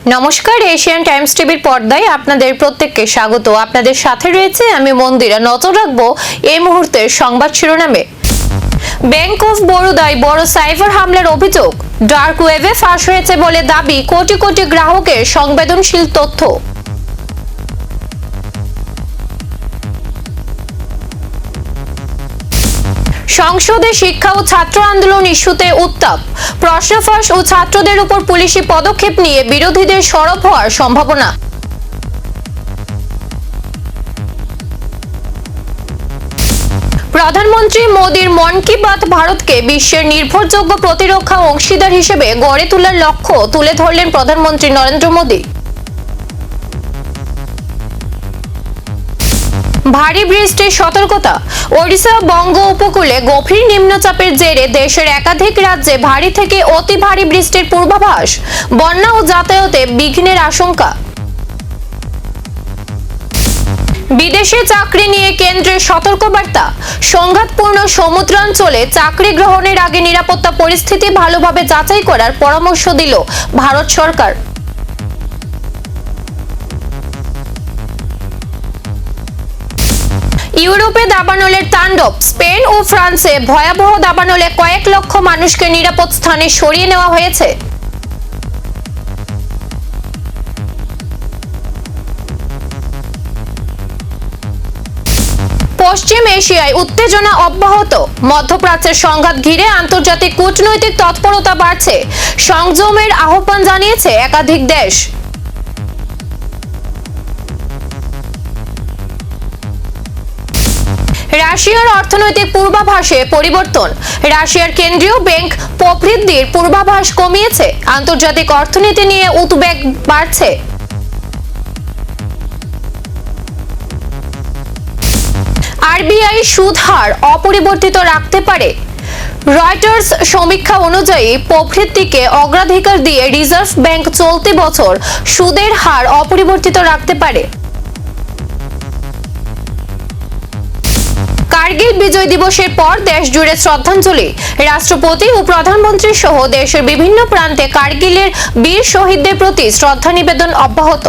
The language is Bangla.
নমস্কার, এশিয়ান টাইমস টিভির পর্দায় আপনাদের প্রত্যেককে স্বাগত। আপনাদের সাথে রয়েছে আমি মন্দিরা। নজর রাখবো এই মুহূর্তের সংবাদ শিরোনামে। ব্যাংক অফ বরোদায় বড় সাইবার হামলার অভিযোগ, ডার্ক ওয়েবে ফাঁস হয়েছে বলে দাবি কোটি কোটি গ্রাহকের সংবেদনশীল তথ্য। সংসদে শিক্ষা ও ছাত্র আন্দোলন ইস্যুতে উত্তাপ, প্রশ্ন ফাঁস ও ছাত্রদের উপর পুলিশি পদক্ষেপ নিয়ে বিরোধীদের সরব হওয়ার সম্ভাবনা। প্রধানমন্ত্রী মোদির মন কি বাত ভারতকে বিশ্বের নির্ভরযোগ্য প্রতিরক্ষা অংশীদার হিসেবে গড়ে তোলার লক্ষ্য তুলে ধরলেন প্রধানমন্ত্রী নরেন্দ্র মোদি। ভারী বৃষ্টির সতর্কতা, ওড়িশা বঙ্গ উপকূলে গভীর নিম্নচাপের জেরে দেশের একাধিক রাজ্যে ভারী থেকে অতি ভারী বৃষ্টির পূর্বাভাস, বন্যা ও যাতায়াতে বিঘ্নের আশঙ্কা। বিদেশে চাকরি নিয়ে কেন্দ্রের সতর্কবার্তা, সংঘাতপূর্ণ সমুদ্রাঞ্চলে চাকরি গ্রহণের আগে নিরাপত্তা পরিস্থিতি ভালোভাবে যাচাই করার পরামর্শ দিল ভারত সরকার। ইউরোপে দাবানলের তাণ্ডব, স্পেন ও ফ্রান্সে ভয়াবহ দাবানলে কয়েক লক্ষ মানুষকে নিরাপদ স্থানে সরিয়ে নেওয়া হয়েছে। পশ্চিম এশিয়ায় উত্তেজনা অব্যাহত, মধ্যপ্রাচ্যের সংঘাত ঘিরে আন্তর্জাতিক কূটনৈতিক তৎপরতা বাড়ছে, সংযমের আহ্বান জানিয়েছে একাধিক দেশ। রাশিয়ার অর্থনৈতিক পূর্বাভাসে পরিবর্তন, রাশিয়ার কেন্দ্রীয় ব্যাংক প্রবৃদ্ধির পূর্বাভাস কমিয়েছে, আন্তর্জাতিক অর্থনীতি নিয়ে উদ্বেগ বাড়ছে। আরবিআই সুদ হার অপরিবর্তিত রাখতে পারে, রয়টার্স সমীক্ষা অনুযায়ী প্রবৃদ্ধিকে অগ্রাধিকার দিয়ে রিজার্ভ ব্যাংক চলতি বছর সুদের হার অপরিবর্তিত রাখতে পারে। কার্গিল বিজয় দিবসের পর দেশ জুড়ে শ্রদ্ধাঞ্জলি, রাষ্ট্রপতি ও প্রধানমন্ত্রী সহ দেশের বিভিন্ন প্রান্তে কার্গিলের বীর শহীদদের প্রতি শ্রদ্ধা নিবেদন অব্যাহত।